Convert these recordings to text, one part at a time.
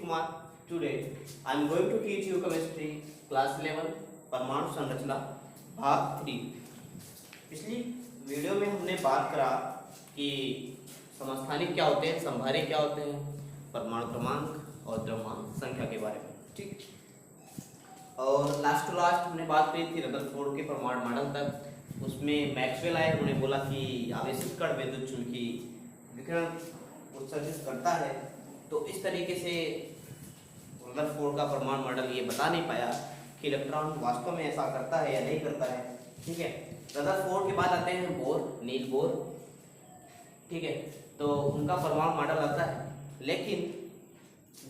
Kumar. Today I am going to teach you chemistry class 11 परमाणु संरचना भाग 3। पिछली वीडियो में हमने बात करा कि समस्थानिक क्या होते हैं, संभारिक क्या होते हैं, परमाणु क्रमांक और द्रव्यमान संख्या के बारे में। ठीक, और लास्ट टू लास्ट हमने बात की थी रदरफोर्ड के परमाणु मॉडल तक। उसमें मैक्सवेल आए, उन्होंने बोला कि आवेशित कण विद्युत चुंबकीय विकिरण उत्सर्जित करता है। तो इस तरीके से रदरफोर्ड का परमाणु मॉडल ये बता नहीं पाया कि इलेक्ट्रॉन वास्तव में ऐसा करता है या नहीं करता है। ठीक है, रदरफोर्ड के बाद आते हैं बोर, नील बोर। ठीक है, तो उनका परमाणु मॉडल आता है। लेकिन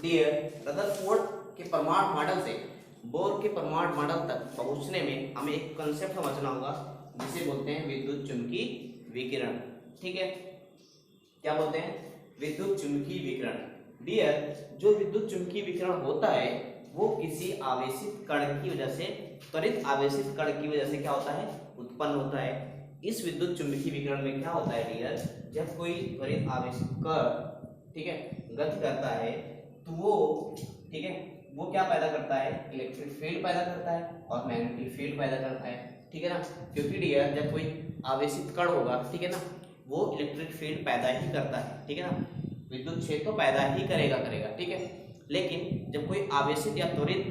डियर, रदरफोर्ड के परमाणु मॉडल से बोर के परमाणु मॉडल तक पहुंचने में हमें एक कंसेप्ट समझना होगा जिसे बोलते हैं विद्युत चुम्बकीय विकिरण। ठीक है, क्या बोलते हैं? विद्युत चुम्बकीय विकिरण। डियर, जो विद्युत चुम्बकीय विकिरण होता है वो किसी आवेशित कण की वजह से, त्वरित आवेशित कण की वजह से क्या होता है? उत्पन्न होता है। इस विद्युत चुम्बकीय विकिरण में क्या होता है डियर, जब कोई त्वरित आवेशित कण, ठीक है, गति करता है तो वो, ठीक है, वो क्या पैदा करता है? इलेक्ट्रिक फील्ड पैदा करता है और मैग्नेटिक फील्ड पैदा करता है। ठीक है ना, क्योंकि डियर जब कोई आवेशित कण होगा, ठीक है ना, वो इलेक्ट्रिक फील्ड पैदा ही करता है। ठीक है ना, विद्युत क्षेत्र तो पैदा ही करेगा। ठीक है, लेकिन जब कोई आवेशित या त्वरित,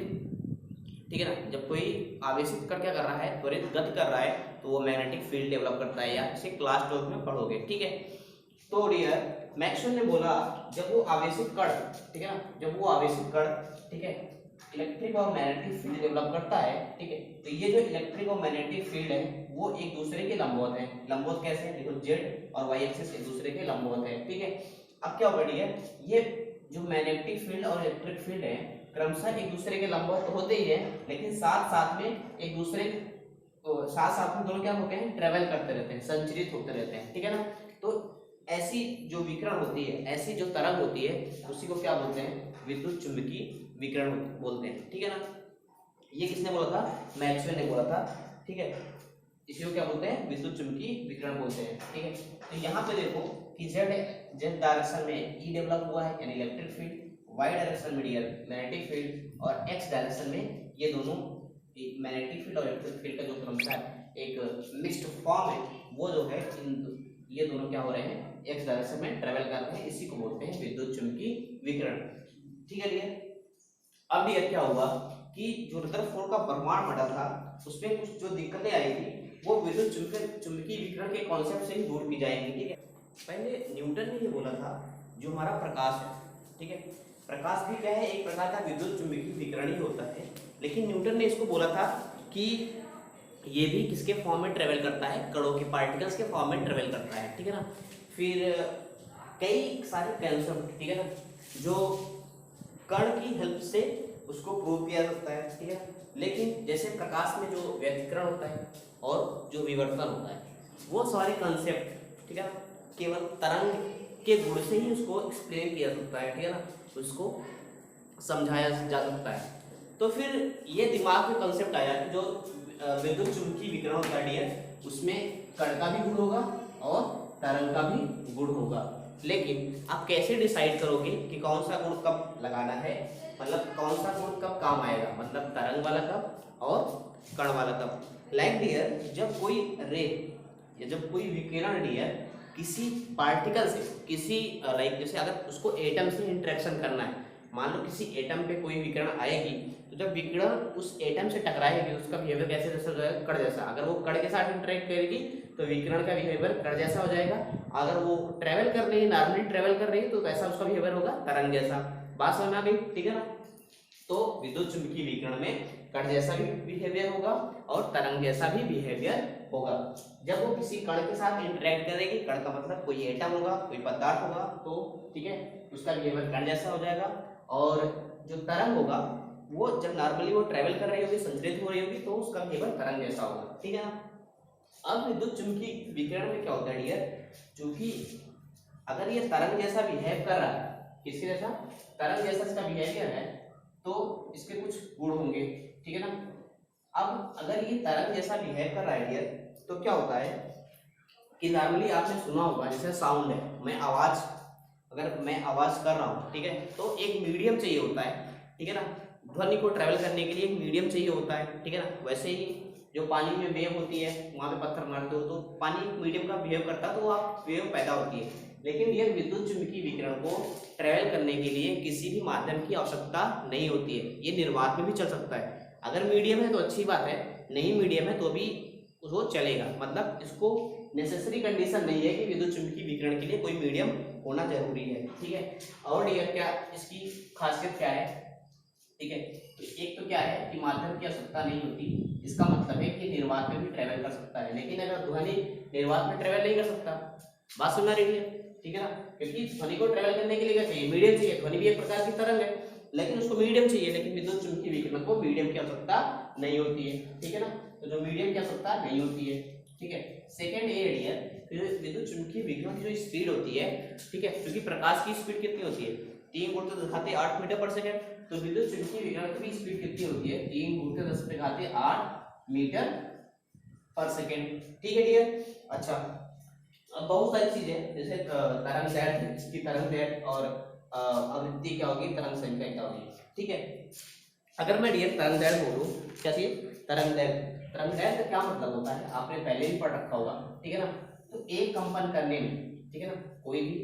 ठीक है ना, जब कोई आवेशित कण क्या कर रहा है? त्वरित गति कर रहा है, तो वो मैग्नेटिक फील्ड डेवलप करता है, या इसे क्लास 12 में पढ़ोगे। ठीक है, तो डियर मैक्सवेल ने बोला जब वो आवेशित कण, ठीक है ना, जब वो आवेशित कण, ठीक है, इलेक्ट्रिक और मैग्नेटिक फील्ड डेवलप करता है, ठीक है, तो ये जो इलेक्ट्रिक और मैग्नेटिक फील्ड है वो एक दूसरे के लंबवत है। लंबवत कैसे है? देखो, जेड और वाई एक्सिस एक दूसरे के लंबवत है। ठीक है, अब क्या होगा डियर, ये जो मैग्नेटिक फील्ड और इलेक्ट्रिक फील्ड है क्रमशः एक दूसरे के लंबवत तो होते ही है, लेकिन साथ साथ में एक दूसरे साथ में दोनों क्या होते हैं? ट्रेवल करते रहते हैं, संचरित होते रहते हैं। ठीक है ना, तो ऐसी जो विकिरण होती है, ऐसी जो तरंग होती है, उसी को क्या बोलते हैं? विद्युत चुम्बकीय विकिरण बोलते हैं। ठीक है ना, ये किसने बोला था? मैक्सवेल ने बोला था। ठीक है, इसी को क्या बोलते हैं? विद्युत चुम्बकीय विकिरण बोलते हैं। ठीक है, तो यहाँ पे देखो कि जेड डायरेक्शन में ई डेवलप हुआ है यानी इलेक्ट्रिक फील्ड, वाई डायरेक्शन में डियर मैग्नेटिक फील्ड, और एक्स डायरेक्शन में ये दोनों मैग्नेटिक फील्ड और इलेक्ट्रिक फील्ड का जो क्रमशः एक मिक्स्ड फॉर्म है, वो जो है ये दोनों क्या हो रहे हैं? एक्स डायरेक्शन में ट्रेवल कर रहे हैं। इसी को बोलते हैं विद्युत चुम्बकीय विकिरण। ठीक है डियर, अब डियर क्या हुआ कि जो रदरफोर्ड का परमाणु मॉडल था उसमें कुछ जो दिक्कतें आई थी वो विद्युत चुम्बकीय विकिरण के कॉन्सेप्ट से ही दूर की जाएंगी। ठीक है, पहले न्यूटन ने ये बोला था जो हमारा प्रकाश है, ठीक है, प्रकाश भी क्या है? एक प्रकार का विद्युत चुम्बकीय विकिरण ही होता है। लेकिन न्यूटन ने इसको बोला था कि ये भी किसके फॉर्म में ट्रेवल करता है? कणों के, पार्टिकल्स के फॉर्म में ट्रेवल करता है। ठीक है ना, फिर कई सारे कंसेप्ट, ठीक है ना, जो कण की हेल्प से उसको प्रूव किया जा सकता है। ठीक है, लेकिन जैसे प्रकाश में जो व्यतिकरण होता है और जो विवर्तन होता है, वो सारे कंसेप्ट, ठीक है ना, केवल तरंग के गुण से ही उसको एक्सप्लेन किया जा सकता है। ठीक है ना, उसको समझाया जा सकता है। तो फिर ये दिमाग में कंसेप्ट आया कि जो विद्युत चुम्बकीय विकिरण होता है डियर, उसमें कण का भी गुण होगा और तरंग का भी गुण होगा। लेकिन आप कैसे डिसाइड करोगे कि कौन सा गुण कब लगाना है? मतलब कौन सा गुण कब काम आएगा, मतलब तरंग वाला कब और कण वाला कब? लाइक डियर, जब कोई रे या जब कोई विकिरण डियर किसी पार्टिकल से, किसी लाइक जैसे अगर उसको एटम से इंटरेक्शन करना है, मान लो किसी एटम पे कोई विकिरण आएगी, तो जब विकिरण उस एटम से टकराएगी उसका बिहेवियर कैसे जैसा हो जाएगा? कण जैसा। अगर वो कण के साथ इंटरेक्ट करेगी तो विकिरण का बिहेवियर कण जैसा हो जाएगा। अगर वो ट्रेवल कर रही है, नॉर्मली ट्रेवल कर रही है, तो कैसा उसका बिहेवियर होगा? तरंग जैसा। बात समझ में आ गई? ठीक है ना, तो विद्युत चुम्बकीय विकिरण में कण जैसा भी बिहेवियर होगा और तरंग जैसा भी बिहेवियर होगा। जब वो किसी कण के साथ इंटरेक्ट करेगी, कण का मतलब कोई एटम होगा, कोई पदार्थ होगा, तो ठीक है, उसका बिहेवियर कण जैसा हो जाएगा। और जो तरंग होगा वो जब नॉर्मली वो ट्रेवल कर रही होगी, संचरित हो रही होगी, तो उसका बिहेवियर तरंग जैसा होगा। ठीक है ना, अब विद्युत चुम्बकीय विकिरण में क्या होता है डियर, क्योंकि अगर ये तरंग जैसा बिहेव कर रहा है, किसके जैसा? तरंग जैसा इसका बिहेवियर है, तो इसके कुछ गुण होंगे। ठीक है ना, अब अगर ये तरंग जैसा बिहेव कर रहा है डियर, तो क्या होता है कि नॉर्मली आपने सुना होगा जैसे साउंड है, मैं आवाज अगर मैं आवाज कर रहा हूँ, ठीक है, तो एक मीडियम चाहिए होता है, ठीक है ना, ध्वनि को ट्रेवल करने के लिए एक मीडियम चाहिए होता है, ठीक है ना। वैसे ही जो पानी में वेव होती है, वहां पे पत्थर मारते हो तो पानी एक मीडियम का बिहेव करता है, तो आप वेव पैदा होती है। लेकिन ये विद्युत चुंबकीय विकिरण को ट्रेवल करने के लिए किसी भी माध्यम की आवश्यकता नहीं होती है, ये निर्वात में भी चल सकता है। अगर मीडियम है तो अच्छी बात है, नहीं मीडियम है तो भी वो चलेगा, मतलब इसको नेसेसरी कंडीशन नहीं है कि विद्युत चुंबकीय विकिरण के लिए कोई मीडियम होना जरूरी है, ठीक है। और ये क्या इसकी खासियत क्या है, ठीक है, तो एक तो क्या है कि माध्यम की आवश्यकता नहीं होती, इसका मतलब है कि निर्वात में भी ट्रेवल कर सकता है। लेकिन अगर ध्वनि निर्वात में ट्रेवल नहीं कर सकता, बात सुनना रेडी है, ठीक है ना, क्योंकि ध्वनि को ट्रेवल करने के लिए क्या चाहिए, मीडियम चाहिए। ध्वनि भी एक प्रकार की तरंग है, लेकिन उसको मीडियम चाहिए, लेकिन विद्युत चुंबकीय विकिरण को मीडियम की आवश्यकता नहीं होती है, ठीक है ना। तो जो मीडियम की आवश्यकता नहीं होती है, ठीक है। सेकेंड ये डियर, विद्युत चुंबकीय विकिरण की जो स्पीड होती है, ठीक है, क्योंकि प्रकाश की स्पीड कितनी होती है, 3 गुणित 10 घाते 8 मीटर पर सेकंड, तो विद्युत चुंबकीय विकिरण की स्पीड कितनी होती है, 3 गुणित 10 घाते 8 मीटर पर सेकंड, ठीक है डियर। अच्छा, अब बहुत सारी चीजें जैसे तरंग दैर्घ्य, इसकी तरंग दैर्घ्य और आवृत्ति क्या होगी, तरंग संख्या क्या होगी, ठीक है। अगर मैं डियर तरंग दैर्घ्य बोलूं, क्या चीज, तरंग दैर्घ्य। तरंग दैर्घ्य का क्या मतलब होता है, आपने पहले भी पढ़ रखा होगा, ठीक है ना। तो एक कंपन करने में, ठीक है ना, कोई भी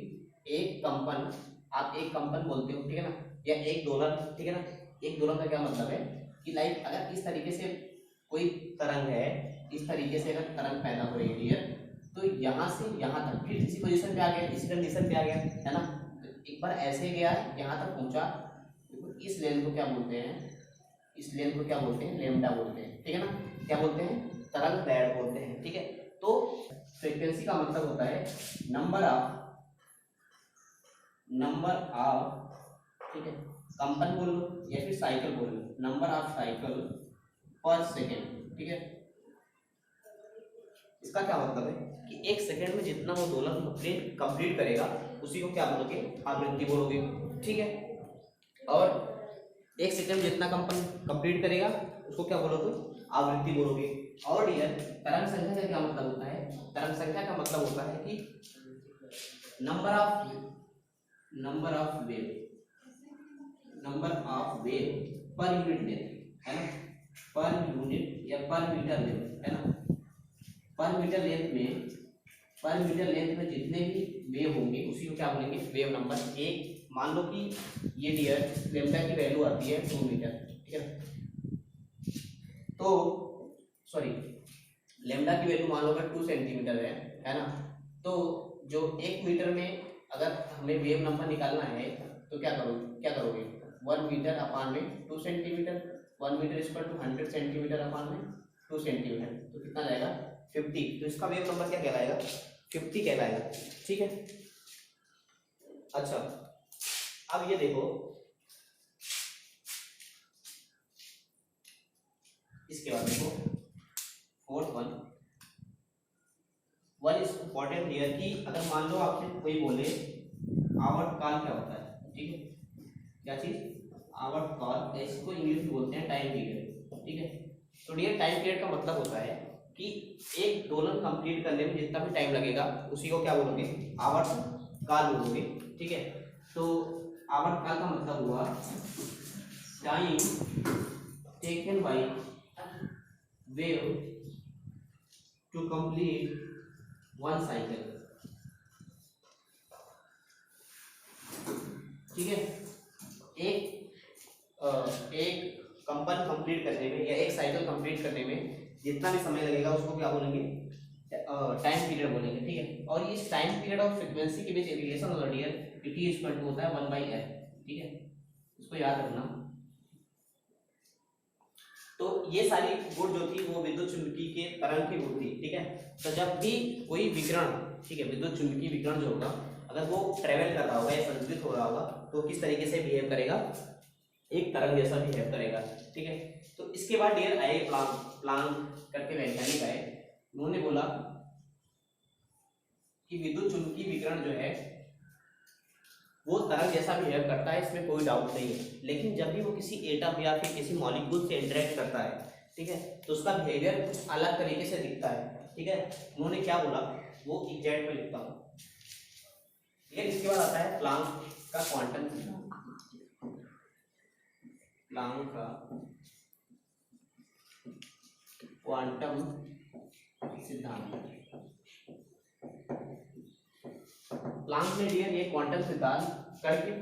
एक कंपन, आप एक कंपन बोलते हो, ठीक है ना, या एक दोलन, ठीक है ना। एक दोलन का क्या मतलब है कि लाइक अगर इस तरीके से कोई तरंग है, इस तरीके से अगर तरंग पैदा हो रही है डियर, तो यहाँ से यहाँ तक फिर इसी पोजीशन पे आ गया, इसी कंडीशन पे आ गया, है ना। तो एक बार ऐसे गया, यहाँ तक पहुंचा, इस लेंथ को क्या बोलते हैं, इस लेंथ को क्या बोलते हैं, लेमडा बोलते हैं, ठीक है ना। क्या बोलते हैं, तरंग दैर्घ्य बोलते हैं, ठीक है। तो फ्रीक्वेंसी का मतलब होता है नंबर ऑफ, ठीक है, कंपन बोल लो या फिर साइकिल बोल लो, नंबर ऑफ साइकिल पर सेकेंड, ठीक है। इसका क्या मतलब है कि एक सेकंड में जितना वो दोलन कंप्लीट करेगा, उसी को क्या बोलोगे, आवृत्ति बोलोगे, ठीक है। और एक सेकंड में जितना कंपन कंप्लीट करेगा, उसको क्या बोलोगे, आवृत्ति बोलोगे। और डियर, तरंग संख्या का क्या मतलब होता है, तरंग संख्या का मतलब होता है कि number of wave per unit length, है ना, पर यूनिट या पर मीटर लेंथ, है ना। पर मीटर लेंथ में जितने भी वेव होंगे उसी को क्या बोलेंगे, वेव नंबर। एक मान लो कि ये डियर लेमडा की वैल्यू आती है 2 मीटर, ठीक है, तो सॉरी लेमडा की वैल्यू मान लो अगर 2 सेंटीमीटर है ना। तो जो 1 मीटर में अगर हमें वेव नंबर निकालना है, तो क्या करोगे 1 मीटर अपान में 2 centimetre, 1 metre equal to 100 centimetre अपान में 2 सेंटीमीटर, तो कितना जाएगा 50। तो इसका वेव नंबर क्या कहलाएगा, 50 कहलाएगा, ठीक है। अच्छा, अब ये देखो, इसके बाद देखो fourth one is important here कि अगर मान लो आपसे कोई बोले आवर्तकाल क्या होता है, ठीक है, क्या चीज, आवर्तकाल, इसको इंग्लिश में बोलते हैं टाइम पीरियड, ठीक है। तो डियर टाइम पीरियड का मतलब होता है कि एक दोलन कंप्लीट करने में जितना भी टाइम लगेगा उसी को क्या बोलोगे, आवर्तकाल बोलोगे, ठीक है। तो आवर्तकाल का मतलब हुआ time taken by wave to complete one cycle, ठीक है। एक कंपन कंप्लीट करने में या एक साइकिल कंप्लीट करने में जितना भी समय लगेगा उसको क्या बोलेंगे, टाइम पीरियड बोलेंगे, ठीक है। और इस टाइम पीरियड और फ्रीक्वेंसी के बीच रिलेशन होता है डियर, टी इक्वल टू होता है 1/f, ठीक है, इसको याद रखना। तो ये सारी गुण जो थी वो विद्युत चुंबकीय के तरंग की गुण थी, ठीक है। तो जब भी कोई विकिरण, ठीक है, विद्युत चुंबकीय विकिरण जो होगा, अगर वो ट्रेवल कर रहा होगा या संचरित हो रहा होगा, तो किस तरीके से बिहेव करेगा, एक तरंग जैसा बिहेव करेगा, ठीक है। तो इसके बाद डियर आए प्लांक करके वैज्ञानिक आए, उन्होंने बोला कि विद्युत चुंबकीय विकिरण जो है वो तरंग जैसा बिहेव करता है, इसमें कोई डाउट नहीं है। लेकिन जब भी वो किसी एटम या फिर किसी मॉलिक्यूल से इंटरेक्ट करता है, ठीक है, तो उसका बिहेवियर कुछ अलग तरीके से दिखता है, ठीक है। उन्होंने क्या बोला वो एग्जैक्ट में लिखता हूँ, ठीक है। इसके बाद आता है प्लांक का क्वांटम सिद्धांत। प्लांक का क्वांटम सिद्धांत। प्लांक ने डियर ये क्वांटम सिद्धांत कण की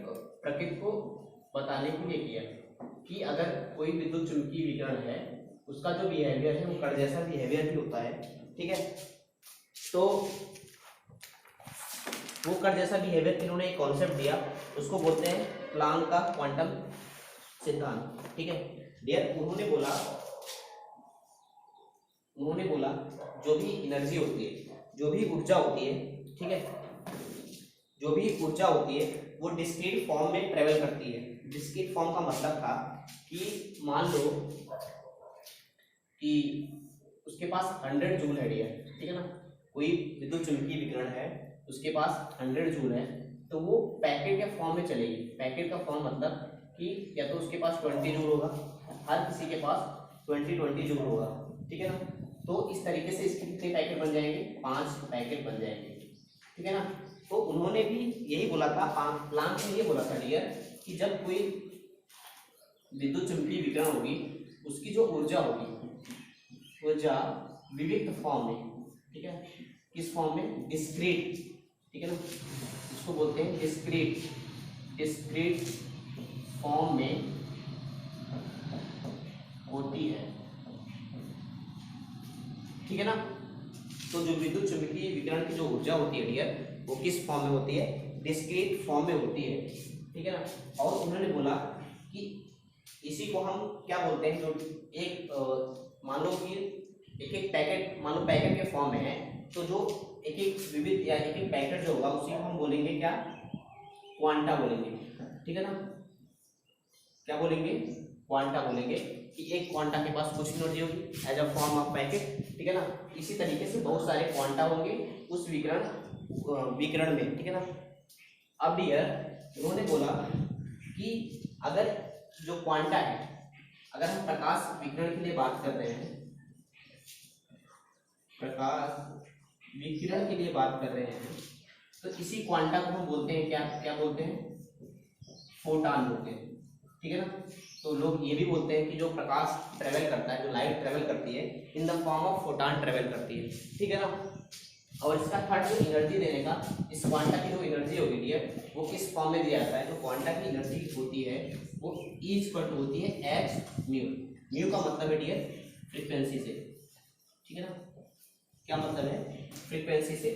प्रकृति को बताने के लिए किया कि अगर कोई विद्युत चुंबकीय विकिरण है उसका जो बिहेवियर है वो कण जैसा बिहेवियर भी होता है। ठीक है, तो वो कण जैसा बिहेवियर इन्होंने एक कॉन्सेप्ट दिया, उसको बोलते हैं प्लांक का क्वांटम सिद्धांत। ठीक है डियर, उन्होंने बोला जो भी एनर्जी होती है, जो भी ऊर्जा होती है, ठीक है, जो भी ऊर्जा होती है वो डिस्क्रीट फॉर्म में ट्रेवल करती है। डिस्क्रीट फॉर्म का मतलब था कि मान लो कि उसके पास 100 जूल है डियर, ठीक है ना, कोई विद्युत चुंबकीय विकिरण है, उसके पास 100 जूल है, तो वो पैकेट के फॉर्म में चलेगी। पैकेट का फॉर्म मतलब कि या तो उसके पास 20 जूल होगा, हर किसी के पास 20 जूल होगा, ठीक है ना। तो इस तरीके से इसके कितने पैकेट बन जाएंगे, 5 पैकेट बन जाएंगे, ठीक है ना। तो उन्होंने भी यही बोला था, प्लांक ने ये बोला था डियर कि जब कोई विद्युत चुंबकीय विकिरण होगी उसकी जो ऊर्जा होगी, ऊर्जा विविक्त फॉर्म में, ठीक है, किस फॉर्म में, डिस्क्रीट, ठीक है ना, इसको बोलते हैं डिस्क्रीट फॉर्म में होती है, ठीक है ना। तो जो विद्युत चुंबकीय विकिरण की जो ऊर्जा होती है डियर वो किस फॉर्म में होती है, डिस्क्रीट फॉर्म में होती है, ठीक है ना। और उन्होंने बोला कि इसी को हम क्या बोलते हैं, जो एक मान लो कि एक पैकेट, मान लो पैकेट के फॉर्म में है, तो जो एक विविध या एक पैकेट जो होगा उसी को हम बोलेंगे क्या, क्वांटा बोलेंगे, ठीक है ना। क्या बोलेंगे, क्वांटा बोलेंगे कि एक क्वांटा के पास कुछ एनर्जी होगी as a form of packet, ठीक है ना। इसी तरीके से बहुत सारे क्वांटा होंगे उस विकिरण में, ठीक है ना। अब डियर उन्होंने बोला कि अगर जो क्वांटा है, अगर हम प्रकाश विकिरण के लिए बात कर रहे हैं, प्रकाश विकिरण के लिए बात कर रहे हैं, तो इसी क्वांटा को हम बोलते हैं क्या, क्या बोलते हैं, फोटॉन बोलते हैं, ठीक है ना। तो लोग ये भी बोलते हैं कि जो प्रकाश ट्रेवल करता है, जो लाइट ट्रेवल करती है, in the form of photon travel करती है, ठीक है ना। और इसका थर्ड जो एनर्जी देने का, इस क्वांटा की जो एनर्जी होगी डियर वो किस फॉर्म में दिया जाता है, जो क्वांटा की एनर्जी होती है वो E होती है h म्यू। म्यू का मतलब है डियर फ्रीक्वेंसी से, ठीक है ना। क्या मतलब है, फ्रीक्वेंसी से।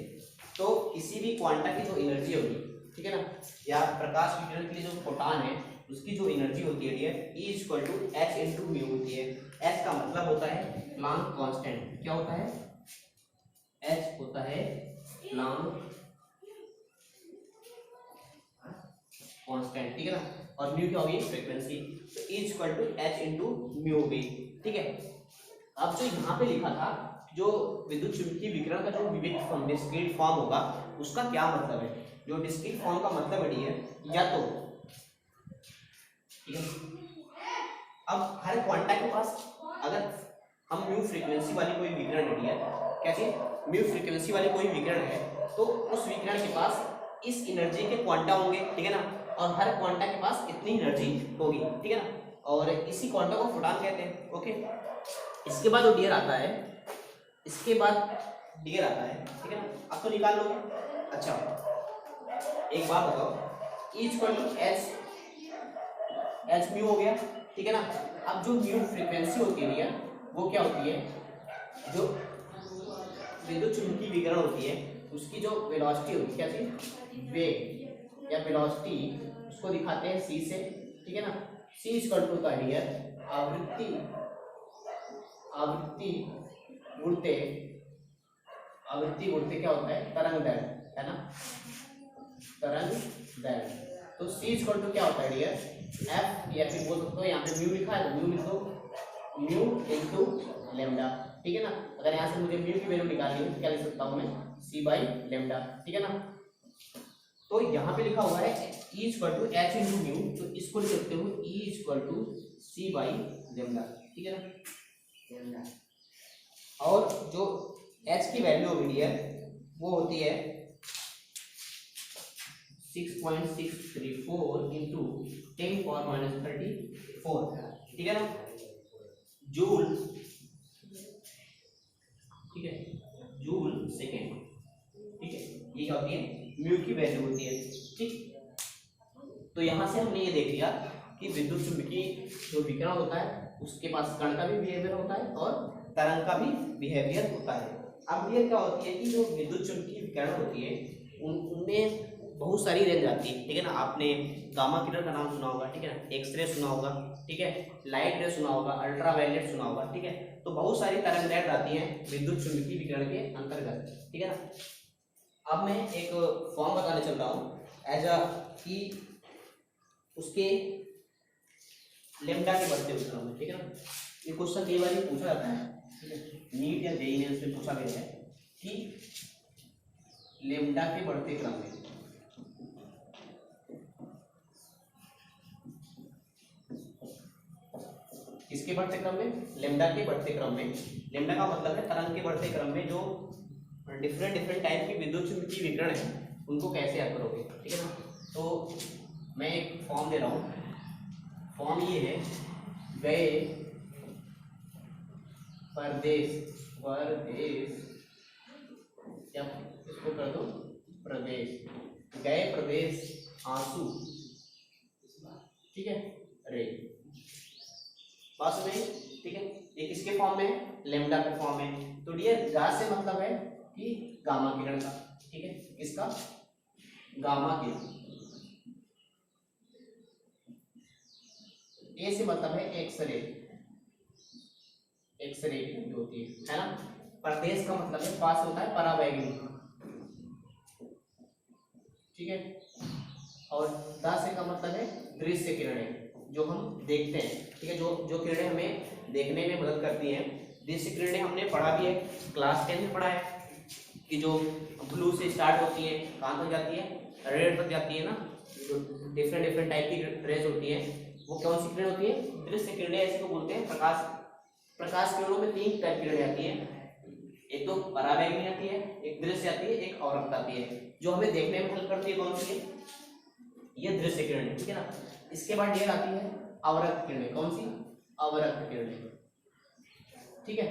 तो किसी भी क्वांटा की जो एनर्जी होगी, ठीक है ना, या प्रकाश विकिरण के लिए जो फोटॉन है उसकी जो एनर्जी होती है dear E h into mu होती है। h का मतलब होता है प्लांक कांस्टेंट। क्या होता है, h होता है प्लांक कांस्टेंट, ठीक है ना। और म्यू क्या होगी, फ्रीक्वेंसी। तो E h इंटू म्यू होगी, ठीक है। अब जो यहाँ पे लिखा था, जो विद्युत चुंबकीय विकिरण का जो विविक्त फॉर्म, डिस्क्रीट फॉर्म होगा, उसका क्या मतलब है। जो डिस्क्रीट फॉर्म का मतलब है डियर, या तो ठीक है, अब हर क्वांटा के पास अगर हम म्यू फ्रीक्वेंसी वाली कोई विकिरण है डियर, क्या चीज, म्यू फ्रीक्वेंसी वाली कोई विकिरण है, तो उस विकिरण के पास इस एनर्जी के क्वांटा होंगे, ठीक है ना। और हर क्वांटा के पास इतनी एनर्जी होगी, ठीक है ना। और इसी क्वांटा को फोटॉन कहते हैं, ओके। इसके बाद वो डियर आता है, इसके बाद डियर आता है, ठीक है ना। अब तो निकाल लोगे। अच्छा एक बात बताओ, एच म्यू हो गया, ठीक है ना। अब जो म्यू फ्रीक्वेंसी होती है डियर वो क्या होती है, जो विद्युत चुंबकीय विकिरण होती है उसकी जो वेलोसिटी होती है, क्या चीज, वेग या वेलोसिटी, उसको दिखाते हैं c से, ठीक है ना। c होता है डियर आवृत्ति गुणते क्या होता है, तरंग दैर्घ्य, है ना, तरंग दैर्घ्य। तो c क्या होता है डियर, f, या फिर बोल सकते हो यहाँ पे म्यू लिखा है तो म्यू लिख दो, म्यू इंटू लेमडा, ठीक है ना। अगर यहाँ से मुझे म्यू की वैल्यू निकालनी है तो क्या लिख सकता हूँ मैं, c बाई लेमडा, ठीक है ना। तो यहाँ पे लिखा हुआ है E h इंटू म्यू, तो इसको लिख सकते हो E c बाई लेमडा, ठीक है ना। और जो h की वैल्यू होगी डियर वो होती है 6.634 इंटू 10⁻34, ठीक है ना, जूल, ठीक है, जूल सेकेंड, ठीक है, ये क्या होती है, म्यू की वैल्यू होती है, ठीक। तो यहां से हमने ये देख लिया कि विद्युत चुंबकीय जो विकिरण होता है उसके पास कण का भी बिहेवियर होता है और तरंग का भी बिहेवियर होता है। अब ये क्या होती है कि जो विद्युत चुंबकीय विकिरण होती है उनमें बहुत सारी रेंज आती है, ठीक है ना। आपने गामा किरण का नाम सुना होगा, ठीक है ना, एक्सरे सुना होगा, ठीक है, लाइट रे सुना होगा, अल्ट्रावायलेट सुना होगा, ठीक है। तो बहुत सारी तरंग दैर्ध्य आती हैं विद्युत चुंबकीय विकिरण के अंतर्गत, ठीक है ना। अब मैं एक फॉर्म बताने चल रहा हूँ एज अ कि उसके लेमडा के बढ़ते विकिरण में, ठीक है ना। ये क्वेश्चन कई बार पूछा जाता है, ठीक है, नीट या जेईई में उसमें पूछा गया है कि लेमडा के बढ़ते क्रम में किसके बढ़ते क्रम में, लेमडा के बढ़ते क्रम में। लेमडा का मतलब है तरंग के बढ़ते क्रम में जो डिफरेंट टाइप की विद्युत चुंबकीय विकिरण है उनको कैसे याद करोगे, ठीक है ना। तो मैं एक फॉर्म दे रहा हूँ, फॉर्म ये है, गए प्रदेश या इसको कर दो प्रदेश, गए प्रदेश आंसू, ठीक है, रे, बस में, ठीक है। ये किसके फॉर्म में है, लेमडा के फॉर्म में। तो डियर गा से मतलब है कि गामा किरण का, ठीक है, किसका, गामा किरण। ए से मतलब है एक्सरे, एक्सरे जो होती है ना। प्रदेश का मतलब है पास होता है परावैंगनी, ठीक है। और दा से का मतलब है दृश्य किरणें जो हम देखते हैं, ठीक है, जो किरणें हमें देखने में मदद करती हैं। दृश्य किरणें हमने पढ़ा भी है, क्लास 10 में पढ़ा है कि जो ब्लू से स्टार्ट होती है कहाँ तक जाती है, रेड तक जाती है ना। जो डिफरेंट टाइप की रेज होती है वो कौन सी किरण होती है, दृश्य किरणें ऐसे को बोलते हैं। प्रकाश किरणों में 3 टाइप की किरणें आती हैं, एक तो परावैंगनी आती है, एक दृश्य आती है, एक अवरक्त आती है। जो हमें देखने में हेल्प करती है कौन सी है, ये दृश्य किरणें, ठीक है ना। इसके बाद ये आती है अवरक्त किरणें, कौन सी, अवरक्त किरणें, ठीक है।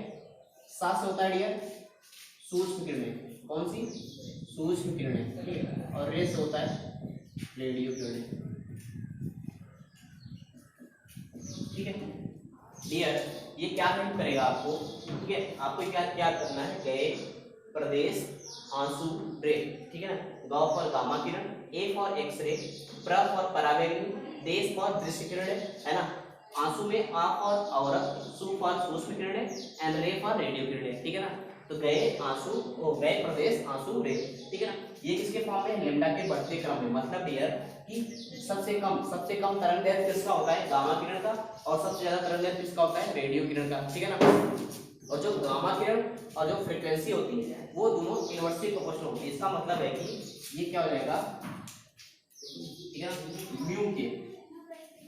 साथ से होता है डियर सूक्ष्म किरणें, कौन सी, सूक्ष्म किरणें, ठीक है। और रे से होता है रेडियो किरणें, ठीक है डियर। ये क्या हेल्प करेगा आपको, ठीक है, आपको क्या करना है, गए प्रदेश आंसू रे, ठीक है ना। ग फॉर गामा किरण, ए फॉर एक्सरे, प्र फॉर परावैंगनी, देश फॉर दृश्य किरणें, है ना। आंसू में आ फॉर अवरक्त, सु फॉर सूक्ष्म किरणें एंड रे फॉर रेडियो किरणें, ठीक है ना। तो गए आंसू, गए प्रदेश आंसू रे, ठीक है ना। ये किसके फॉर्म में, लेमडा के बढ़ते क्रम में। मतलब डियर कि सबसे कम तरंग दैर्ध्य किसका होता है, गामा किरण का, और सबसे ज्यादा तरंग दैर्ध्य किसका होता है, रेडियो किरण का, ठीक है ना। और जो गामा किरण और जो फ्रीक्वेंसी होती है वो दोनों इनवर्सली प्रोपोर्शनल होती है। इसका मतलब है कि ये क्या हो जाएगा, ठीक है, म्यू के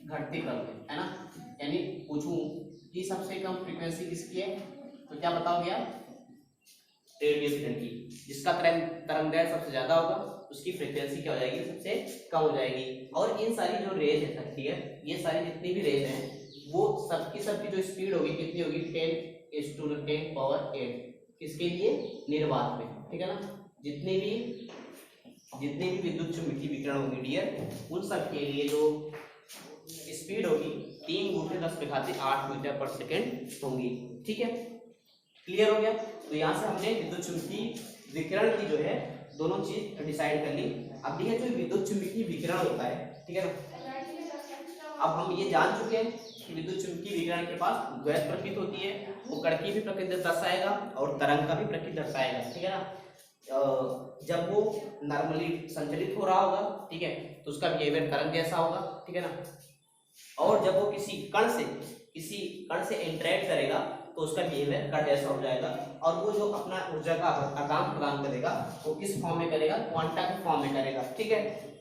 घटते क्रम में, है ना। यानी पूछूं कि सबसे कम फ्रीक्वेंसी किसकी है, तो क्या बताओगे आप, रेडियो किरण की। जिसका तरंग दैर्ध्य सबसे ज्यादा होगा उसकी फ्रीक्वेंसी क्या हो जाएगी, सबसे कम हो जाएगी। और इन सारी जो रेज है, ठीक है, ये सारी जितनी भी रेज हैं वो सबकी जो स्पीड होगी कितनी होगी, 10⁸ किसके लिए, निर्वात में, ठीक है ना। जितने भी विद्युत चुंबकीय विकिरण होंगे डियर, उन सब के लिए जो स्पीड होगी 3 × 10⁸ मीटर/सेकंड होंगी, ठीक है। क्लियर हो गया। तो यहाँ से हमने विद्युत चुंबकीय विकिरण की जो है दोनों चीज डिसाइड कर ली। अब ये जो विद्युत चुंबकीय विकिरण होता है, ठीक है ना, अब हम ये जान चुके हैं कि विद्युत चुंबकीय विकिरण के पास द्वैत प्रकृति होती है, वो कण की भी प्रकृति दर्शाएगा और तरंग का भी प्रकृति दर्शाएगा, ठीक है ना। जब वो नॉर्मली संचलित हो रहा होगा, ठीक है, तो उसका बिहेवियर तरंग जैसा होगा, ठीक है ना। और जब वो किसी कण से इंटरेक्ट करेगा तो उसका बिहेवियर कण जैसा हो जाएगा। और वो जो अपना ऊर्जा का आदान प्रदान करेगा वो किस फॉर्म में करेगा, क्वांटा के फॉर्म में करेगा, ठीक है।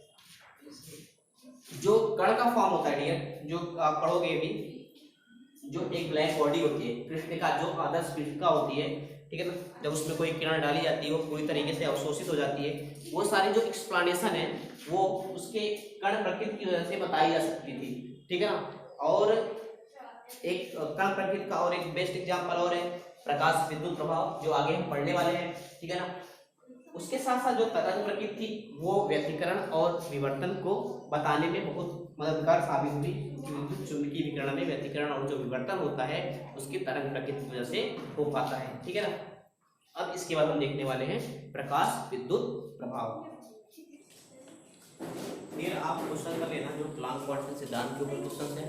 जो कण का फॉर्म होता है डियर, जो आप पढ़ोगे भी, जो एक ब्लैक बॉडी होती है पृष्ठिका, जो आदर्श पृष्ठिका होती है ठीक है ना। जब उसमें कोई किरण डाली जाती है वो पूरी तरीके से अवशोषित हो जाती है। वो सारी जो एक्सप्लेनेशन है वो उसके कण प्रकृति की वजह से बताई जा सकती थी, ठीक है ना। और एक कण प्रकृति का और एक बेस्ट एग्जांपल और है प्रकाश विद्युत प्रभाव, जो आगे हम पढ़ने वाले हैं, ठीक है ना। उसके साथ साथ जो तरंग प्रकृति थी वो व्यतिकरण और विवर्तन को बताने में बहुत मददगार साबित हुई, कि विद्युत चुंबकीय विकिरण में व्यतिकरण और जो विवर्तन होता है उसकी तरंग प्रकृति की वजह से हो पाता है, ठीक है ना। अब इसके बाद हम देखने वाले हैं प्रकाश विद्युत प्रभाव। फिर आप क्वेश्चन कर लेना जो प्लांक क्वांटम सिद्धांत के ऊपर क्वेश्चन है,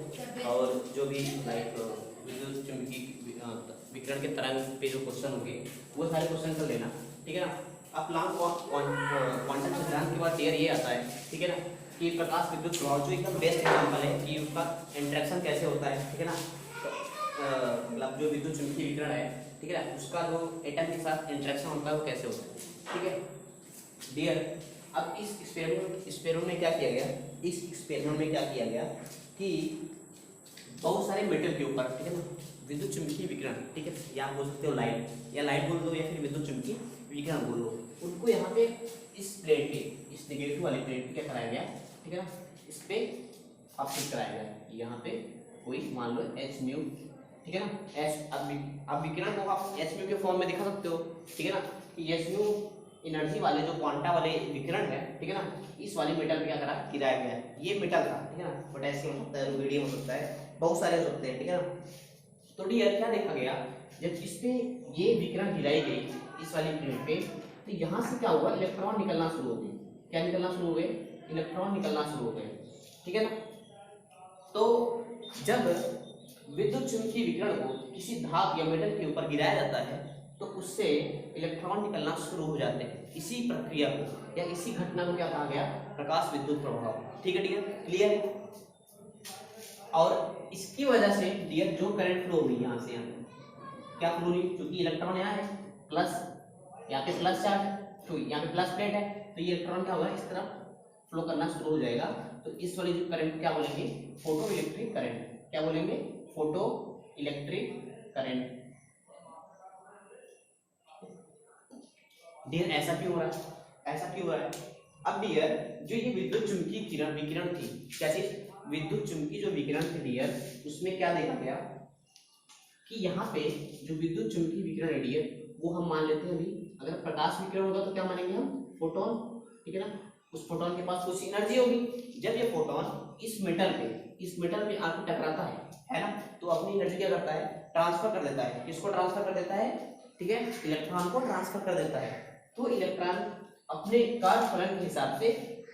और जो भी लाइक विद्युत चुंबकीय विकिरण के तरंग पे जो क्वेश्चन होंगे वो सारे क्वेश्चन कर लेना, ठीक है ना। अब प्लांक क्वांटम सिद्धांत के बाद टेयर ये आता है, ठीक है ना, कि प्रकाश विद्युत प्रभाव जो एकदम बेस्ट एग्जांपल है कि उसका इंटरेक्शन कैसे होता है, ठीक है ना। मतलब जो विद्युत चुंबकीय विकिरण है, ठीक है ना, उसका जो एटम के साथ इंटरेक्शन होता है वो कैसे होता है, ठीक है डियर। अब इस एक्सपेरिमेंट में क्या किया गया, इस एक्सपेरिमेंट में क्या किया गया कि बहुत सारे मेटल के ऊपर, ठीक है ना, विद्युत चुंबकीय विकिरण, ठीक है, या आप बोल सकते हो लाइट, या लाइट बोल दो या फिर विद्युत चुंबकीय विकिरण बोल दो, उनको यहाँ पे इस प्लेट पे, इस नेगेटिव वाली प्लेट पे क्या कराया गया, ठीक है ना, इस पे फिक्स कराया गया। यहाँ पे कोई मान लो एच म्यू, ठीक है ना, एच, अब विकिरण को आप एच म्यू के फॉर्म में दिखा सकते हो, ठीक है ना, कि एच म्यू एनर्जी वाले जो क्वांटा वाले विकिरण है, ठीक है ना, इस वाली मेटल पे क्या करा, गिराया गया है। ये मेटल था, ठीक है ना, पोटेशियम हो सकता है, रुबिडियम हो सकता है, बहुत सारे हो सकते हैं, ठीक है ना। तो डियर क्या देखा गया, जब इस पे ये विकिरण गिराई गई इस वाली प्लेट पे, तो यहाँ से क्या हुआ, इलेक्ट्रॉन निकलना शुरू हो गए। क्या निकलना शुरू हो गए, इलेक्ट्रॉन निकलना शुरू हो गए, ठीक है ना। तो जब विद्युत चुंबकीय विकिरण को किसी धातु या मेटल के ऊपर गिराया जाता है तो उससे इलेक्ट्रॉन निकलना शुरू हो जाते हैं। इसी प्रक्रिया को या इसी घटना को क्या कहा गया, प्रकाश विद्युत प्रभाव, ठीक है डियर, क्लियर। और इसकी वजह से डियर जो करंट फ्लो हुई यहाँ से यहाँ क्या फ्लो हुई, क्योंकि इलेक्ट्रॉन यहाँ है प्लस, यहाँ पे प्लस चार्ज, तो यहाँ पे प्लस प्लेट है, तो ये इलेक्ट्रॉन क्या होगा, इस तरफ फ्लो करना शुरू हो जाएगा। तो इस वाली जो करंट क्या बोलेंगे, फोटो इलेक्ट्रिक करंट, क्या बोलेंगे, फोटो इलेक्ट्रिक करंट। डियर ऐसा क्यों हो रहा है, ऐसा क्यों हो रहा है। अब डियर जो ये विद्युत चुंबकीय विकिरण थी, क्या चीज, विद्युत चुंबकीय जो विकिरण थी डियर, उसमें क्या देखा गया कि यहाँ पे जो विद्युत चुंबकीय विकिरण है डियर, वो हम मान लेते हैं अभी, अगर प्रकाश विकिरण होगा तो क्या मानेंगे हम, फोटोन, ठीक है ना, उस फोटोन के पास कुछ एनर्जी होगी। जब ये फोटोन इस मेटल पे आके टकराता है ना, तो अपनी एनर्जी क्या करता है, ट्रांसफर कर देता है। किसको ट्रांसफर कर देता है, ठीक है, इलेक्ट्रॉन को ट्रांसफर कर देता है। तो इलेक्ट्रॉन अपने कार्य फलन के हिसाब से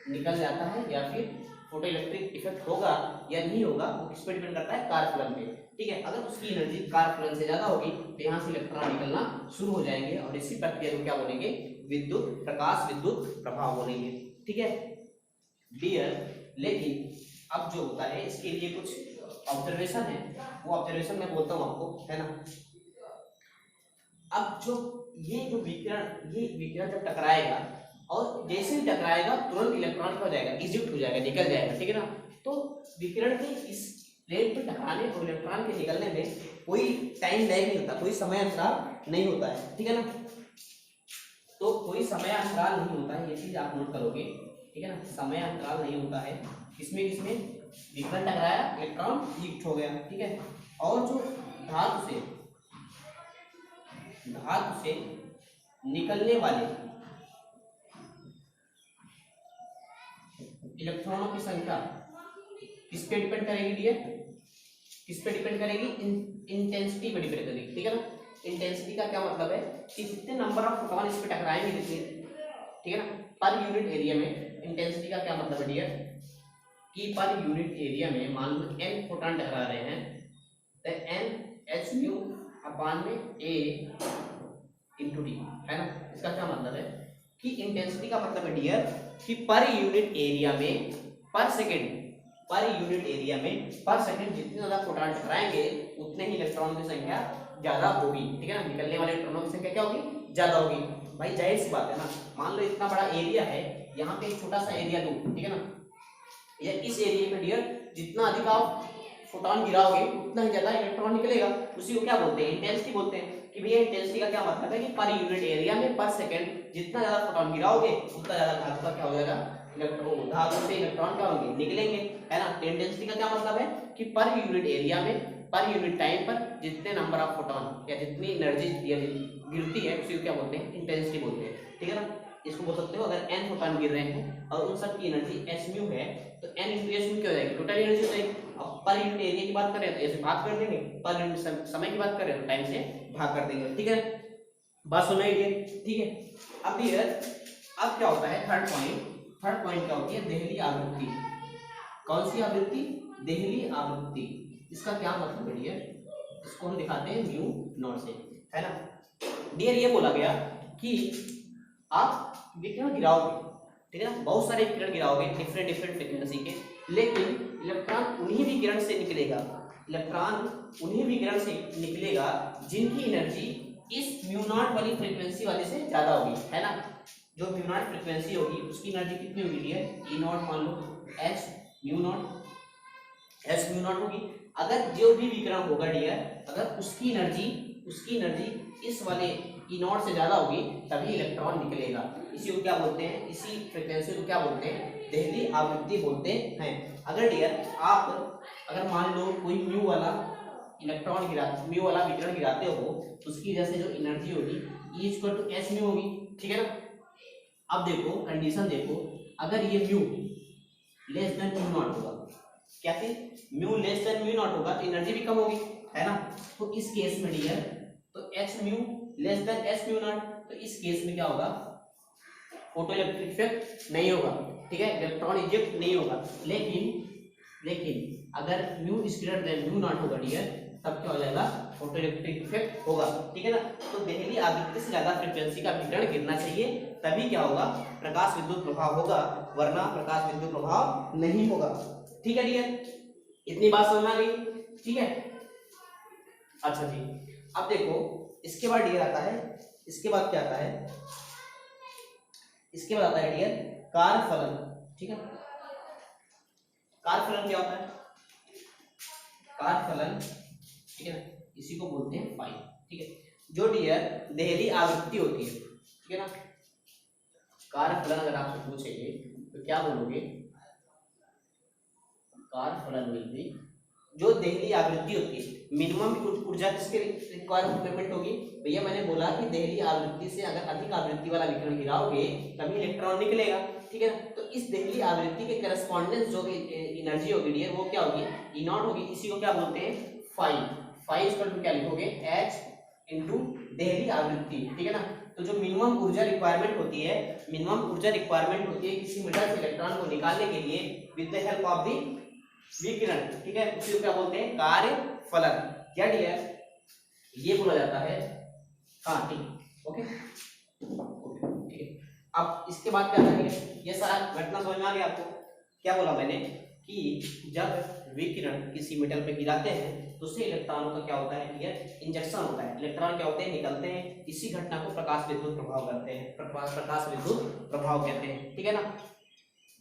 निकल जाता है, या फिर फोटो इलेक्ट्रिक इफेक्ट होगा या नहीं होगा वो किस पे डिपेंड करता है, कार्य फलन पे, ठीक है। अगर उसकी एनर्जी कार्य फलन से ज्यादा होगी तो यहाँ से इलेक्ट्रॉन निकलना शुरू हो जाएंगे, और इसी प्रक्रिया को क्या बोलेंगे, विद्युत प्रकाश विद्युत प्रभाव बोलेंगे, ठीक है डियर। लेकिन अब जो होता है इसके लिए कुछ ऑब्जर्वेशन है, वो ऑब्जर्वेशन मैं बोलता हूँ आपको, है ना। अब जो ये विकिरण जब टकराएगा, और जैसे ही टकराएगा तुरंत इलेक्ट्रॉन क्या हो जाएगा, इजेक्ट हो जाएगा, निकल जाएगा, ठीक है ना। तो विकिरण के इस प्लेट पे टकराने और इलेक्ट्रॉन के निकलने में कोई टाइम लैग नहीं होता, कोई समय अंतराल नहीं होता है, ठीक है ना। तो कोई समय अंतराल नहीं होता है, ये चीज आप नोट करोगे, ठीक है ना, समय अंतराल नहीं होता है। किसमें विकिरण टकराया, इलेक्ट्रॉन इजेक्ट हो गया, ठीक है। और जो धातु से निकलने वाले इलेक्ट्रॉनों की संख्या किस पे डिपेंड करेगी डियर, किस पे डिपेंड करेगी, इंटेंसिटी पे डिपेंड करेगी, ठीक है ना। इंटेंसिटी का क्या मतलब है कि जितने नंबर ऑफ फोटोन इस पे टकराएंगे जितने, ठीक है ना, पर यूनिट एरिया में। इंटेंसिटी का क्या मतलब है डियर, कि पर यूनिट एरिया में मान लो n फोटोन टकरा रहे हैं, तो n h म्यू अपान में a इंटू डी, है ना। इसका क्या मतलब है कि इंटेंसिटी का मतलब है डियर कि पर यूनिट एरिया में पर सेकंड जितने ज्यादा फोटोन टकराएंगे उतने ही इलेक्ट्रॉनों की संख्या ज्यादा होगी, ठीक है ना। निकलने वाले इलेक्ट्रॉनों की संख्या क्या होगी, ज्यादा होगी। भाई जाहिर सी बात है ना, मान लो इतना बड़ा एरिया है, यहाँ पे एक छोटा सा एरिया लूं, ठीक है ना, या इस एरिया में डियर जितना अधिक आप फोटोन गिराओगे उतना ही ज्यादा इलेक्ट्रॉन निकलेगा। उसी को क्या बोलते हैं, इंटेंसिटी बोलते हैं। कि भैया इंटेंसिटी का क्या मतलब है कि पर यूनिट एरिया में पर सेकंड जितना ज्यादा फोटोन गिराओगे उतना ज्यादा धातु का क्या हो जाएगा, इलेक्ट्रॉन, धातु से इलेक्ट्रॉन क्या होंगे, निकलेंगे, है ना। इंटेंसिटी का क्या मतलब है कि पर यूनिट एरिया में पर यूनिट टाइम पर जितने नंबर ऑफ फोटोन या जितनी एनर्जी गिरती है उसी को क्या बोलते हैं, इंटेंसिटी बोलते हैं, ठीक है ना। इसको बोल सकते हो अगर n फोटोन गिर रहे हैं और उन सब की एनर्जी h म्यू है तो n into h म्यू क्या हो जाएगी, टोटल एनर्जी हो जाएगी। अब पर यूनिट एरिया की बात करें तो ऐसे भाग कर देंगे, पर यूनिट समय की बात करें तो टाइम से भाग कर देंगे, ठीक है। बात सुनाई दिए, ठीक है। अब डियर अब क्या होता है थर्ड पॉइंट क्या होती है, देहली आवृत्ति। कौन सी आवृत्ति, देहली आवृत्ति। इसका क्या मतलब है डियर, इसको हम दिखाते हैं म्यू नॉट से, है ना। डियर ये बोला गया कि आप विकिरण गिराओगे, ठीक है ना, बहुत सारे विकिरण गिराओगे डिफरेंट फ्रीक्वेंसी के, लेकिन इलेक्ट्रॉन उन्हीं विकिरण से निकलेगा, इलेक्ट्रॉन उन्हीं विकिरण से निकलेगा जिनकी एनर्जी इस म्यू नॉट वाली फ्रीक्वेंसी वाले से ज्यादा होगी, है ना। जो म्यू नॉट फ्रीक्वेंसी होगी उसकी एनर्जी कितनी होगी है, ई नॉट मान लो, एच म्यू नॉट होगी। अगर जो भी विकिरण होगा डियर, अगर उसकी एनर्जी इस वाले ई नॉट से ज्यादा होगी तभी इलेक्ट्रॉन निकलेगा। इसी को क्या बोलते हैं, इसी फ्रीक्वेंसी को क्या बोलते हैं, देहली आवृत्ति बोलते हैं। अगर डियर आप अगर मान लो कोई म्यू वाला विकिरण गिराते हो तो उसकी वजह से जो एनर्जी होगी E equal to H mu होगी, ठीक है ना। अब देखो कंडीशन देखो, अगर ये mu less than mu not होगा, क्या चीज, mu less than mu not होगा तो एनर्जी भी कम होगी, है ना। तो इस केस में डियर तो H mu less than H mu not, तो इस केस में क्या होगा, फोटो इलेक्ट्रिक इफेक्ट नहीं होगा, ठीक है, इलेक्ट्रॉन इजेक्ट नहीं होगा। लेकिन अगर mu is greater than mu not होगा डियर, तब क्या हो जाएगा, फोटो इलेक्ट्रिक इफेक्ट होगा, ठीक है ना। तो देहली आवृत्ति से ज्यादा फ्रीक्वेंसी का विकिरण गिरना चाहिए, तभी क्या होगा, प्रकाश विद्युत प्रभाव होगा, वरना प्रकाश विद्युत प्रभाव नहीं होगा, ठीक है डियर। इतनी बात समझ में आ गई, ठीक है। अच्छा जी, अब देखो इसके बाद डियर आता है, इसके बाद क्या आता है, इसके बाद आता है डियर कारफलन, ठीक है। कारफलन क्या होता है, कारफलन, ठीक है ना, इसी को बोलते हैं फाई, ठीक है। जो डियर देहली आवृत्ति होती है, ठीक है ना, कारफलन अगर आपसे पूछेंगे तो क्या बोलोगे, कारफलन विल बी, जो देहली आवृत्ति होती है, मिनिमम ऊर्जा किसके रिक्वायरमेंट होगी, भैया मैंने बोला कि देहली आवृत्ति से अगर अधिक आवृत्ति वाला विकिरण गिराओगे तभी इलेक्ट्रॉन निकलेगा, ठीक है ना। तो इस देहली आवृत्ति के करस्पॉन्डेंस जो एनर्जी होगी डियर वो क्या होगी, ई नॉट होगी। इसी को क्या बोलते हैं, फाई इक्वल टू क्या लिखोगे, एच इनटू देहली आवृत्ति, ठीक है ना। तो जो मिनिमम ऊर्जा रिक्वायरमेंट होती है किसी मेटल से इलेक्ट्रॉन को निकालने के लिए with the help of the विकिरण, ठीक है, उसी को क्या बोलते हैं, कार्यफलन, क्या डियर ये बोला जाता है, हाँ ठीक, ओके ठीक है। अब इसके बाद क्या है, ये सारा घटना समझ में आ गया आपको। क्या बोला मैंने कि जब विकिरण किसी मेटल पे गिराते हैं तो उससे इलेक्ट्रॉनों का क्या होता है डियर, इंजेक्शन होता है, इलेक्ट्रॉन क्या होते हैं, निकलते हैं। इसी घटना को प्रकाश विद्युत प्रभाव कहते हैं, प्रकाश विद्युत प्रभाव कहते हैं, ठीक है ना।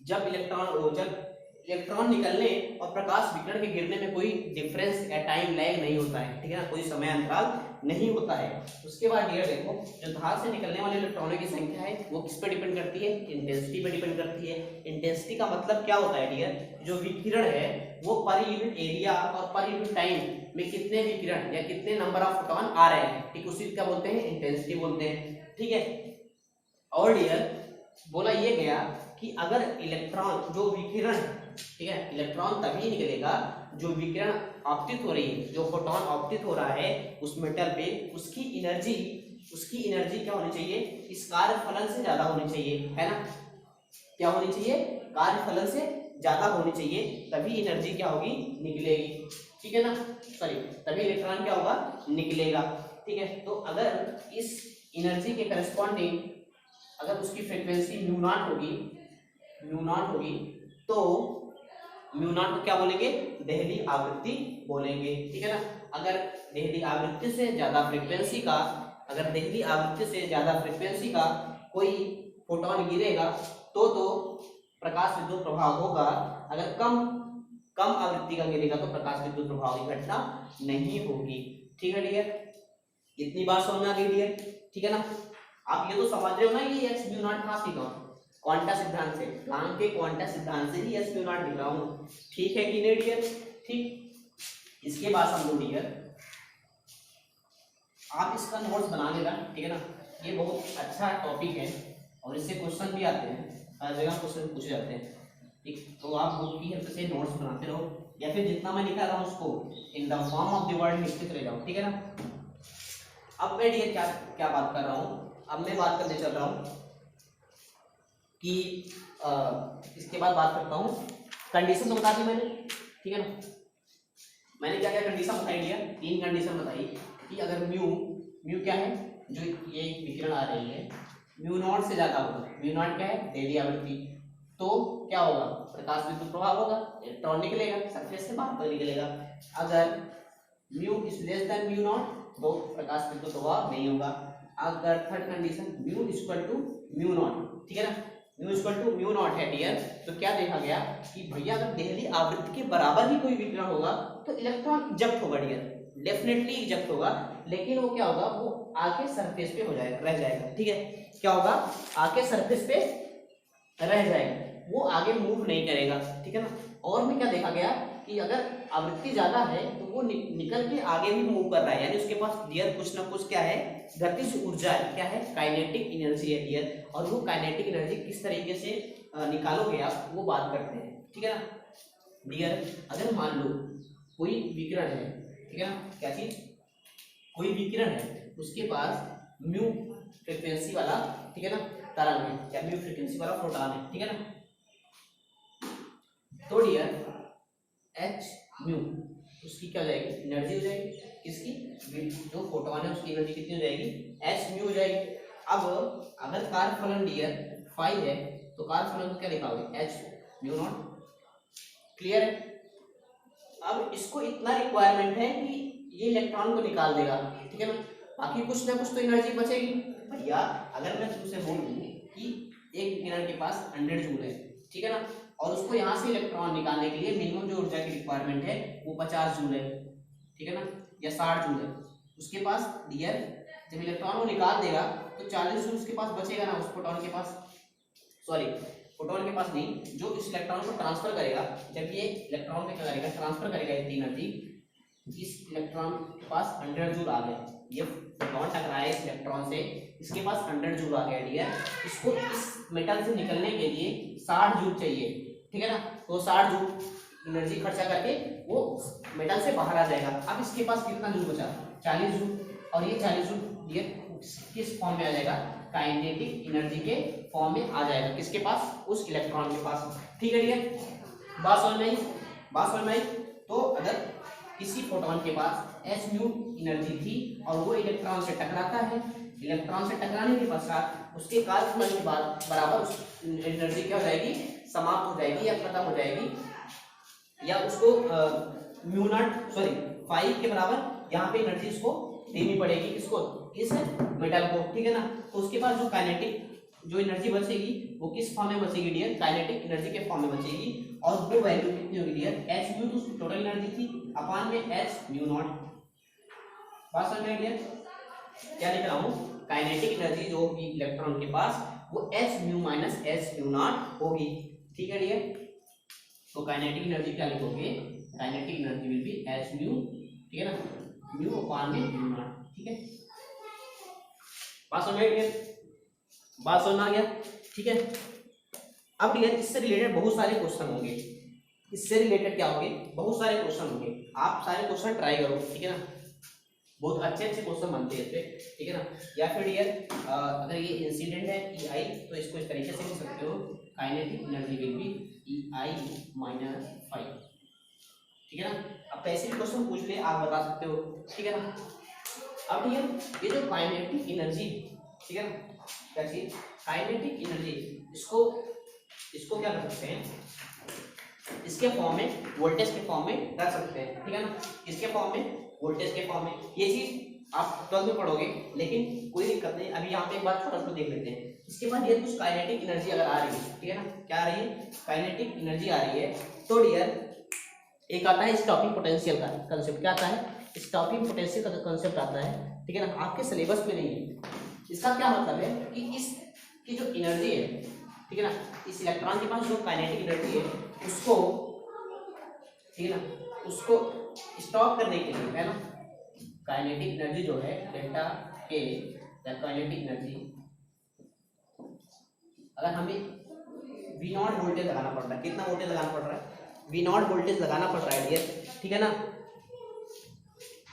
जब इलेक्ट्रॉन निकलने और प्रकाश विकिरण के गिरने में कोई डिफरेंस या टाइम लैग नहीं होता है, ठीक है ना, कोई समय अंतराल नहीं होता है। उसके बाद डियर देखो, जो धार से निकलने वाले इलेक्ट्रॉनों की संख्या है वो किस पे डिपेंड करती है, इंटेंसिटी पे डिपेंड करती है। इंटेंसिटी का मतलब क्या होता है डियर, जो विकिरण है वो पर यूनिट एरिया और पर यूनिट टाइम में कितने विकिरण या कितने नंबर ऑफ फोटोन आ रहे हैं, ठीक, उसी क्या बोलते हैं, इंटेंसिटी बोलते हैं, ठीक है। और डियर बोला ये गया कि अगर इलेक्ट्रॉन जो विकिरण, ठीक है, इलेक्ट्रॉन तभी निकलेगा जो विकिरण आपतित हो रही है, जो फोटोन आपतित हो रहा है उस मेटल पे, उसकी एनर्जी क्या होनी चाहिए, इस कार्यफलन से ज्यादा होनी चाहिए, है ना। क्या होनी चाहिए, कार्यफलन से ज्यादा होनी चाहिए, तभी एनर्जी क्या होगी, निकलेगी, ठीक है ना, सॉरी तभी इलेक्ट्रॉन क्या होगा, निकलेगा, ठीक है। तो अगर इस एनर्जी के करस्पॉन्डिंग अगर उसकी फ्रीक्वेंसी म्यू नॉट होगी तो म्यू नॉट को क्या बोलेंगे, देहली आवृत्ति बोलेंगे, ठीक है ना। अगर देहली आवृत्ति से ज्यादा फ्रीक्वेंसी का कोई फोटोन गिरेगा तो प्रकाश विद्युत प्रभाव होगा। अगर कम आवृत्ति का गिरेगा तो प्रकाश विद्युत प्रभाव की घटना नहीं होगी, ठीक है डियर। इतनी बात समझ में आ गई डियर, ठीक है ना। आप ये तो समझ रहे हो ना ये एच म्यू नॉट कहाँ सीखा, क्वांटा सिद्धांत से, प्लांक के क्वांटा सिद्धांत से ही एच म्यू नॉट लिख रहा हूँ, ठीक है कि नहीं डियर। ठीक, इसके बाद समझो डियर, आप इसका नोट्स बना लेना, ठीक है ना। ये बहुत अच्छा टॉपिक है और इससे क्वेश्चन भी आते हैं, हर जगह क्वेश्चन पूछे जाते हैं, ठीक। तो आप बुक की हेल्प से नोट्स बनाते रहो या फिर जितना मैं लिखा रहा हूँ उसको in the form of the word लिखते चले जाओ, ठीक है ना। अब मैं डियर क्या क्या बात कर रहा हूँ, अब मैं बात करने चल रहा हूँ कि इसके बाद बात करता हूँ, कंडीशन तो बता दी मैंने, ठीक है ना। मैंने क्या क्या कंडीशन बताई डियर, 3 कंडीशन बताई कि अगर म्यू क्या है, जो ये विकिरण आ रही है म्यू नॉट से ज्यादा होगा, म्यू नॉट क्या है दैवीय आवृत्ति, तो क्या होगा, प्रकाश विद्युत प्रभाव होगा, इलेक्ट्रॉन निकलेगा सरफेस से बाहर निकलेगा। अगर mu is less than mu not तो प्रकाश विद्युत प्रभाव नहीं होगा। अगर third condition mu equal to mu not, ठीक है ना, mu equal to mu not है डियर, तो क्या देखा गया कि भैया अगर देहली आवृत्ति के बराबर ही कोई विकिरण होगा तो इलेक्ट्रॉन इजेक्ट होगा डियर, डेफिनेटली इजेक्ट होगा, लेकिन वो क्या होगा, वो आके सरफेस पे हो जाएगा, रह जाएगा, ठीक है। क्या होगा, आके सरफेस पे रह जाएगा, वो आगे मूव नहीं करेगा, ठीक है ना। और में क्या देखा गया कि अगर आवृत्ति ज्यादा है तो वो निकल के आगे भी मूव कर रहा है, यानी उसके पास डियर कुछ ना कुछ क्या है, गतिज ऊर्जा है, क्या है, काइनेटिक एनर्जी है डियर। और वो काइनेटिक एनर्जी किस तरीके से निकालोगे आप, वो बात करते हैं, ठीक है ना डियर। अगर मान लो कोई विकिरण है, ठीक है ना, क्या चीज, कोई विकिरण है, उसके पास म्यू फ्रीक्वेंसी वाला, ठीक है ना, तरंग है, या म्यू फ्रीक्वेंसी वाला फोटॉन है, ठीक है ना। तो डियर एच म्यू उसकी क्या हो जाएगी, एनर्जी हो जाएगी, किसकी, जो फोटॉन है उसकी एनर्जी कितनी हो जाएगी, एच म्यू हो जाएगी। अब अगर कार्यफलन डियर 5 है तो कार्यफलन को क्या लिखाओगे, एच म्यू नॉट, क्लियर है। अब इसको इतना रिक्वायरमेंट है कि ये इलेक्ट्रॉन को निकाल देगा, ठीक है ना, बाकी कुछ ना कुछ तो एनर्जी बचेगी। भैया अगर मैं तुमसे बोलूं कि एक विकिरण के पास 100 जूल है, ठीक है ना, और उसको यहाँ से इलेक्ट्रॉन निकालने के लिए मिनिमम जो ऊर्जा की रिक्वायरमेंट है वो 50 जूल है, ठीक है ना, या 60 जूल है, उसके पास डियर जब इलेक्ट्रॉन वो निकाल देगा तो 40 जूल उसके पास बचेगा ना, उस फोटॉन के पास, सॉरी फोटॉन के पास नहीं, जो इस इलेक्ट्रॉन को ट्रांसफर करेगा, जब ये इलेक्ट्रॉन में क्या करेगा, ट्रांसफर करेगा इतनी एनर्जी, इस इलेक्ट्रॉन के पास 100 जूल आ गया, ये फोटॉन टकराया इस इलेक्ट्रॉन से, इसके पास 100 जूल आ गया डियर, इसको इस मेटल से निकलने के लिए 60 जूल चाहिए, ठीक है ना, तो 60 जूल एनर्जी खर्चा करके वो मेटल से बाहर आ जाएगा। अब इसके पास कितना जूल बचा, 40 जूल, और ये 40 जूल ये किस फॉर्म में आ जाएगा, काइनेटिक एनर्जी के फॉर्म में आ जाएगा, किसके पास, उस इलेक्ट्रॉन के पास, ठीक है डियर। बात समझ में आई, बात समझ में आई। तो अगर किसी फोटॉन के पास एच म्यू एनर्जी थी और वो इलेक्ट्रॉन से टकराता है, इलेक्ट्रॉन से टकराने के पश्चात उसके कार्यफलन के बाद बराबर उस एनर्जी क्या हो जाएगी, समाप्त हो जाएगी या खत्म हो जाएगी, या उसको म्यू नॉट सॉरी 5 के बराबर यहाँ पे एनर्जी इसको देनी पड़ेगी, किसको, इस मेटल को, ठीक है ना। तो उसके पास जो काइनेटिक जो एनर्जी बचेगी वो किस फॉर्म में बचेगी डियर, काइनेटिक एनर्जी के फॉर्म में बचेगी, और वो वैल्यू कितनी होगी डियर, एच म्यू तो उसकी टोटल एनर्जी थी अपान में एच म्यू नॉट। बात समझ में डियर, क्या लिख रहा हूँ, काइनेटिक एनर्जी जो होगी इलेक्ट्रॉन के पास वो H mu minus H mu naught होगी, ठीक है डियर। तो काइनेटिक एनर्जी क्या लिखोगे, kinetic energy will B H mu, ठीक है ना, म्यू अपान में म्यू नॉट, ठीक है। बात समझ में डियर, बात समझ में आ गया, ठीक है। अब डियर इससे रिलेटेड बहुत सारे क्वेश्चन होंगे, इससे रिलेटेड क्या होंगे, बहुत सारे क्वेश्चन होंगे, आप सारे क्वेश्चन ट्राई करो, ठीक है ना, बहुत अच्छे अच्छे क्वेश्चन बनते हैं इस पे, ठीक है ना। या फिर डियर अगर ये इंसिडेंट है ई आई तो इसको इस तरीके से लिख सकते हो, kinetic energy will be E I minus 5, ठीक है ना। अब कैसे भी क्वेश्चन पूछ ले आप बता सकते हो, ठीक है ना। अब डियर ये जो काइनेटिक एनर्जी, ठीक है ना, क्या चीज, काइनेटिक एनर्जी, इसको क्या कर सकते हैं, इसके फॉर्म में, वोल्टेज के फॉर्म में रख सकते हैं, ठीक है ना, इसके फॉर्म में, वोल्टेज के फॉर्म में। ये चीज आप 12th में पढ़ोगे, लेकिन कोई दिक्कत नहीं, अभी यहाँ पे एक बार छोटा सा देख लेते हैं। इसके बाद ये कुछ काइनेटिक एनर्जी अगर आ रही है, ठीक है ना, क्या आ रही है, काइनेटिक एनर्जी आ रही है, तो डियर एक आता है स्टॉपिंग पोटेंशियल का कंसेप्ट, क्या आता है, स्टॉपिंग पोटेंशियल का कंसेप्ट आता है। ठीक है ना, आपके सिलेबस में नहीं है। इसका क्या मतलब है कि इसकी जो एनर्जी है, ठीक है ना, इस इलेक्ट्रॉन के पास जो काइनेटिक एनर्जी है उसको, ठीक है ना, उसको स्टॉप करने के लिए, है ना, काइनेटिक एनर्जी जो है डेल्टा के या काइनेटिक एनर्जी, अगर हमें वी नॉट वोल्टेज लगाना पड़ रहा है, कितना वोल्टेज लगाना पड़ रहा है, वी नॉट वोल्टेज लगाना पड़ रहा है डियर, ठीक है ना,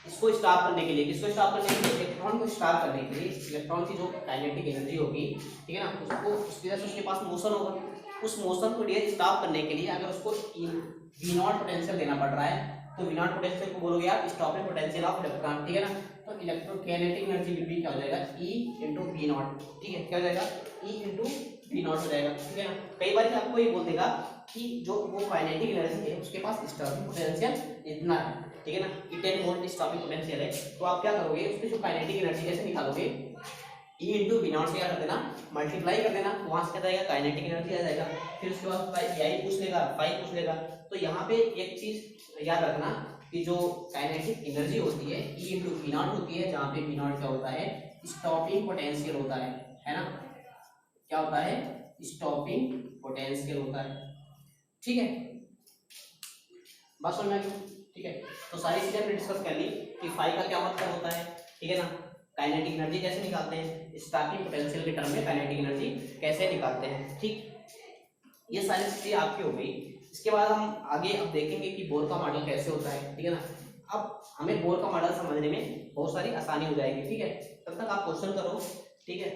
इसको स्टॉप करने के लिए, किसको स्टॉप करने के लिए, इलेक्ट्रॉन को स्टॉप करने के लिए, इलेक्ट्रॉन की जो काइनेटिक एनर्जी होगी, ठीक है ना, उसको उसकी वजह से उसके पास मोशन होगा, उस मोशन को डियर स्टॉप करने के लिए अगर उसको वी नॉट पोटेंशियल देना पड़ रहा है तो वी नॉट पोटेंशियल को बोलोगे आप स्टॉपिंग पोटेंशियल ऑफ इलेक्ट्रॉन, ठीक है ना, तो इलेक्ट्रोकाइनेटिक एनर्जी विल बी क्या हो जाएगा, E इंटू वी नॉट, ठीक है, क्या हो जाएगा, E इंटू वी नॉट हो जाएगा, ठीक है ना। कई बार आपको ये बोल देगा कि जो वो काइनेटिक एनर्जी है उसके पास स्टॉपिंग पोटेंशियल इतना है, ठीक है ना, कि 10 वोल्ट स्टॉपिंग पोटेंशियल है, तो आप क्या करोगे, उसकी जो काइनेटिक एनर्जी कैसे निकालोगे, E इंटू वी नॉट से क्या कर देना, मल्टीप्लाई कर देना, वहां से क्या जाएगा, काइनेटिक एनर्जी आ जाएगा, फिर उसके बाद यही पूछ लेगा, फाई पूछ लेगा। तो यहाँ पे एक चीज याद रखना कि जो काइनेटिक एनर्जी होती है E इंटू वी नॉट होती है, जहाँ पे वी नॉट क्या होता है, स्टॉपिंग पोटेंशियल होता है ना, क्या होता है, स्टॉपिंग पोटेंशियल होता है, ठीक है, बात समझ में आ गई, ठीक है। तो सारी चीजें हमने डिस्कस कर ली कि फाई का क्या मतलब होता है, ठीक है ना, काइनेटिक एनर्जी कैसे निकालते हैं, स्टॉपिंग पोटेंशियल के टर्म में काइनेटिक एनर्जी कैसे निकालते हैं, ठीक, ये सारी चीजें आपकी हो गई। इसके बाद हम आगे अब देखेंगे कि बोर का मॉडल कैसे होता है, ठीक है ना, अब हमें बोर का मॉडल समझने में बहुत सारी आसानी हो जाएगी, ठीक है, तब तक आप क्वेश्चन करो, ठीक है,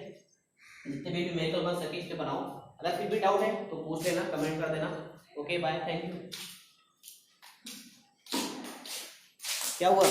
जितने भी न्यूमेरिकल बन सके इसके बनाओ, अगर फिर भी डाउट है तो पूछ लेना, कमेंट कर देना, ओके बाय, थैंक यू। क्या हुआ?